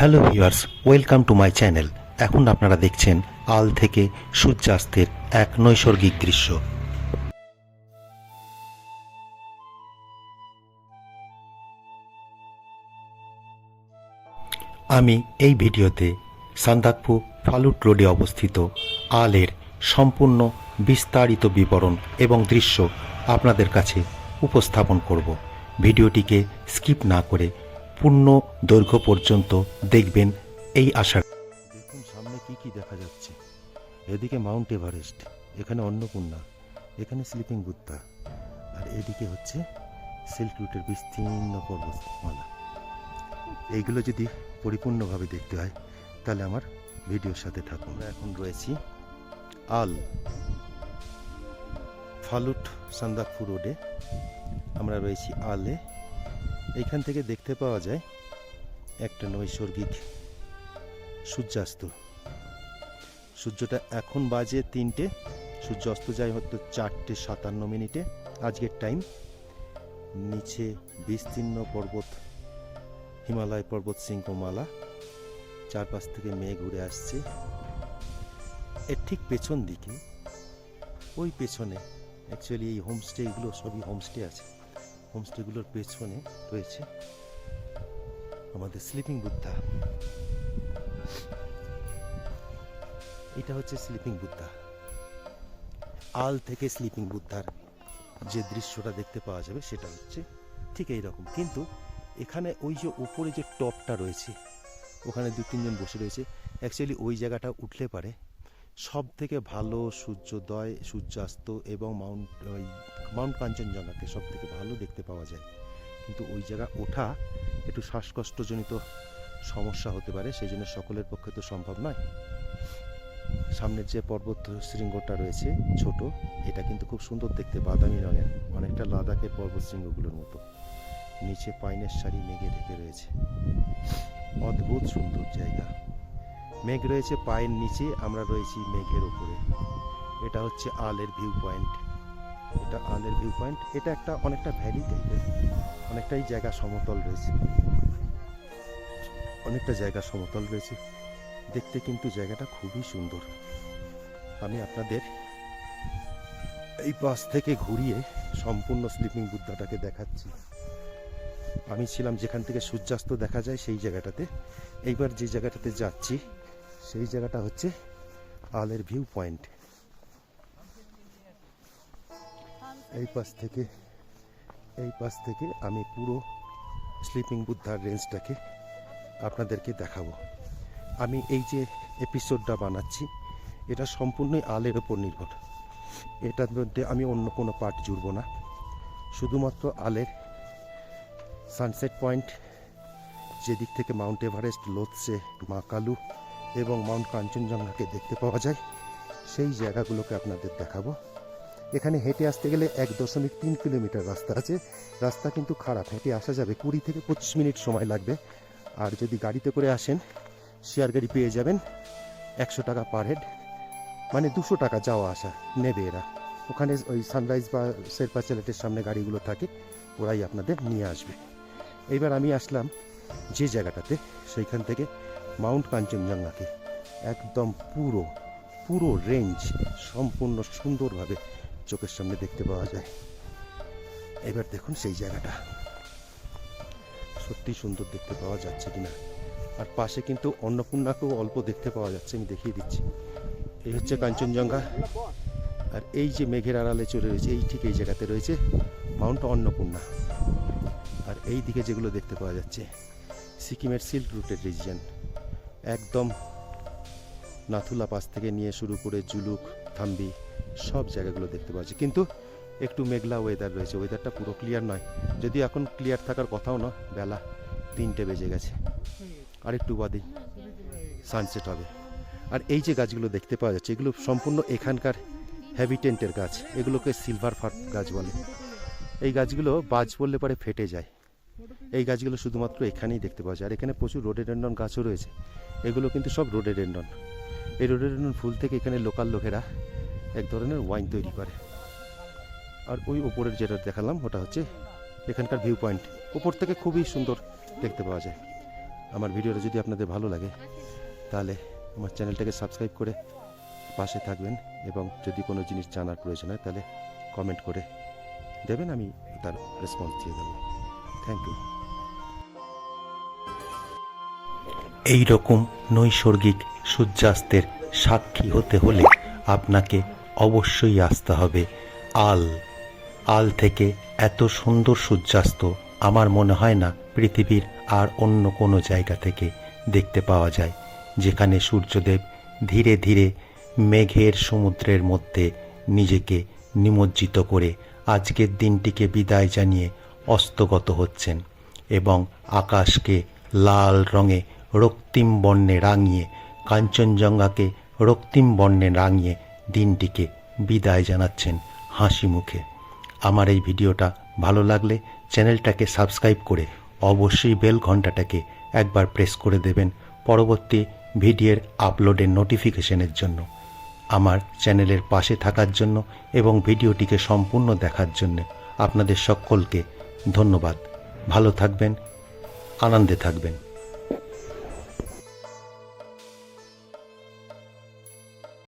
Hello viewers, welcome to my channel. এখন আপনারা দেখছেন আল থেকে সূর্যাস্তের এক নৈসর্গিক দৃশ্য। আমি এই ভিডিওতে সান্দাকফু ফালুট রোডে অবস্থিত আলের সম্পূর্ণ বিস্তারিত বিবরণ এবং দৃশ্য আপনাদের কাছে উপস্থাপন করব। ভিডিওটিকে স্কিপ না করে পূর্ণ দৈর্ঘ্য পর্যন্ত দেখবেন এই আশা। দেখুন সামনে কি কি দেখা যাচ্ছে। এদিকে মাউন্ট এভারেস্ট, এখানে অন্নপূর্ণা, এখানে স্লিপিং বুদ্ধা, আর এদিকে হচ্ছে সিল্ক রুটের বিস্তীর্ণ পর্বতমালা। এইগুলো যদি পরিপূর্ণভাবে দেখতে হয় তাহলে আমার ভিডিওর সাথে থাকুন। আমরা এখন রয়েছি আল ফালুট সান্দাকফু রোডে। আমরা রয়েছি আলে। এইখান থেকে দেখতে পাওয়া যায় একটা নৈসর্গিক সূর্যাস্ত। সূর্যটা এখন বাজে 3টে, সূর্য অস্ত যায় হয়তো 4:57 আজকের টাইম। নিচে বিস্তীর্ণ পর্বত, হিমালয় পর্বত শৃঙ্গমালা, চারপাশ থেকে মেঘ উড়ে আসছে। এর ঠিক পেছন দিকে, ওই পেছনে অ্যাকচুয়ালি এই হোমস্টে, এগুলো সবই হোমস্টে আছে। হোমস্টেগুলোর পেছনে রয়েছে আমাদের স্লিপিং বুদ্ধা। এটা হচ্ছে স্লিপিং বুদ্ধা। আল থেকে স্লিপিং বুদ্ধার যে দৃশ্যটা দেখতে পাওয়া যাবে সেটা হচ্ছে ঠিক এই রকম, কিন্তু এখানে ওই যে উপরে যে টপটা রয়েছে ওখানে 2-3 জন বসে রয়েছে। অ্যাকচুয়ালি ওই জায়গাটা উঠলে পারে সব থেকে ভালো সূর্যোদয়, সূর্যাস্ত এবং মাউন্ট কাঞ্চনজঙ্ঘাকে সব থেকে ভালো দেখতে পাওয়া যায়। কিন্তু ওই জায়গা ওঠা একটু শ্বাসকষ্টজনিত সমস্যা হতে পারে, সেই জন্য সকলের পক্ষে তো সম্ভব নয়। সামনের যে পর্বত শৃঙ্গটা রয়েছে ছোট, এটা কিন্তু খুব সুন্দর দেখতে, বাদামি রঙের, অনেকটা লাদাখের পর্বত শৃঙ্গগুলোর মতো। নিচে পাইনের সারি মেঘে ঢেকে রয়েছে, অদ্ভুত সুন্দর জায়গা। মেঘ রয়েছে পায়ের নিচে, আমরা রয়েছি মেঘের উপরে। এটা হচ্ছে আলের ভিউ পয়েন্ট। এটা আলের ভিউ পয়েন্ট। এটা একটা অনেকটা ভ্যালি টাইপের, অনেকটাই জায়গা সমতল রয়েছে, অনেকটা জায়গা সমতল রয়েছে। দেখতে কিন্তু জায়গাটা খুবই সুন্দর। আমি আপনাদের এই পাশ থেকে ঘুরিয়ে সম্পূর্ণ স্লিপিং বুদ্ধাটাকে দেখাচ্ছি। আমি ছিলাম যেখান থেকে সূর্যাস্ত দেখা যায় সেই জায়গাটাতে। এইবার যে জায়গাটাতে যাচ্ছি সেই জায়গাটা হচ্ছে আলের ভিউ পয়েন্ট। এই পাশ থেকে আমি পুরো স্লিপিং বুদ্ধার রেঞ্জটাকে আপনাদেরকে দেখাবো। আমি এই যে এপিসোডটা বানাচ্ছি এটা সম্পূর্ণই আলের ওপর নির্ভর। এটার মধ্যে আমি অন্য কোনো পার্ট জুড়ব না, শুধুমাত্র আলের সানসেট পয়েন্ট, যেদিক থেকে মাউন্ট এভারেস্ট, লোৎসে, মা কালু এবং মাউন্ট কাঞ্চনজঙ্ঘাকে দেখতে পাওয়া যায় সেই জায়গাগুলোকে আপনাদের দেখাবো। এখানে হেঁটে আসতে গেলে 1.3 কিলোমিটার রাস্তা আছে। রাস্তা কিন্তু খারাপ, হেঁটে আসা যাবে, 20 থেকে 25 মিনিট সময় লাগবে। আর যদি গাড়িতে করে আসেন, শেয়ার গাড়ি পেয়ে যাবেন 100 টাকা পার হেড, মানে 200 টাকা যাওয়া আসা নেবে এরা। ওখানে ওই সানরাইজ বা শেরপা চ্যালেটের সামনে গাড়িগুলো থাকে, ওরাই আপনাদের নিয়ে আসবে। এইবার আমি আসলাম যে জায়গাটাতে, সেইখান থেকে মাউন্ট কাঞ্চনজঙ্ঘাকে একদম পুরো রেঞ্জ সম্পূর্ণ সুন্দরভাবে চোখের সামনে দেখতে পাওয়া যায়। এবার দেখুন সেই জায়গাটা সত্যি সুন্দর দেখতে পাওয়া যাচ্ছে কিনা। আর পাশে কিন্তু অন্নপূর্ণাকেও অল্প দেখতে পাওয়া যাচ্ছে, আমি দেখিয়ে দিচ্ছি। এই হচ্ছে কাঞ্চনজঙ্ঘা, আর এই যে মেঘের আড়ালে চলে রয়েছে এই ঠিক এই জায়গাতে রয়েছে মাউন্ট অন্নপূর্ণা। আর এই দিকে যেগুলো দেখতে পাওয়া যাচ্ছে সিকিমের সিল্ক রুটের রিজিয়ন, একদম নাথুলা পাস থেকে নিয়ে শুরু করে জুলুক, থাম্বি সব জায়গাগুলো দেখতে পাওয়া যাচ্ছে। কিন্তু একটু মেঘলা ওয়েদার রয়েছে, ওয়েদারটা পুরো ক্লিয়ার নয়, যদি এখন ক্লিয়ার থাকার কথাও না। বেলা 3টে বেজে গেছে, আর একটু বাদেই সানসেট হবে। আর এই যে গাছগুলো দেখতে পাওয়া যাচ্ছে এগুলো সম্পূর্ণ এখানকার হ্যাবিটেন্টের গাছ, এগুলোকে সিলভার ফার গাছ বলে। এই গাছগুলো বাজ পড়লে পরে ফেটে যায়। এই গাছগুলো শুধুমাত্র এখানেই দেখতে পাওয়া যায়। আর এখানে প্রচুর রোডোডেনড্রন গাছও রয়েছে, এগুলো কিন্তু সব রোডোডেনড্রন। এই রোডোডেনড্রন ফুল থেকে এখানে লোকাল লোকেরা এক ধরনের ওয়াইন তৈরি করে। আর ওই উপরের যেটা দেখালাম ওটা হচ্ছে এখানকার ভিউ পয়েন্ট, উপর থেকে খুবই সুন্দর দেখতে পাওয়া যায়। আমার ভিডিওটা যদি আপনাদের ভালো লাগে তাহলে আমার চ্যানেলটাকে সাবস্ক্রাইব করে পাশে থাকবেন, এবং যদি কোনো জিনিস জানার প্রয়োজন হয় তাহলে কমেন্ট করে দেবেন, আমি তার রেসপন্স দিয়ে দেবো। Thank you. এই রকম নৈসর্গিক সূর্যাস্তের সাক্ষী হতে হলে আপনাকে অবশ্যই আসতে হবে আল থেকে। এত সুন্দর সূর্যাস্ত আমার মনে হয় না পৃথিবীর আর অন্য কোনো জায়গা থেকে দেখতে পাওয়া যায়, যেখানে সূর্যদেব ধীরে ধীরে মেঘের সমুদ্রের মধ্যে নিজেকে নিমজ্জিত করে আজকের দিনটিকে বিদায় জানিয়ে অস্তগত হচ্ছেন, এবং আকাশকে লাল রঙে রক্তিম বর্ণে রাঙিয়ে, কাঞ্চনজঙ্ঘাকে রক্তিম বর্ণে রাঙিয়ে দিনটিকে বিদায় জানাচ্ছেন হাসি মুখে। আমার এই ভিডিওটা ভালো লাগলে চ্যানেলটাকে সাবস্ক্রাইব করে অবশ্যই বেল ঘন্টাটাকে একবার প্রেস করে দেবেন পরবর্তী ভিডিওর আপলোডের নোটিফিকেশনের জন্য। আমার চ্যানেলের পাশে থাকার জন্য এবং ভিডিওটিকে সম্পূর্ণ দেখার জন্য আপনাদের সকলকে ধন্যবাদ। ভালো থাকবেন, আনন্দে থাকবেন।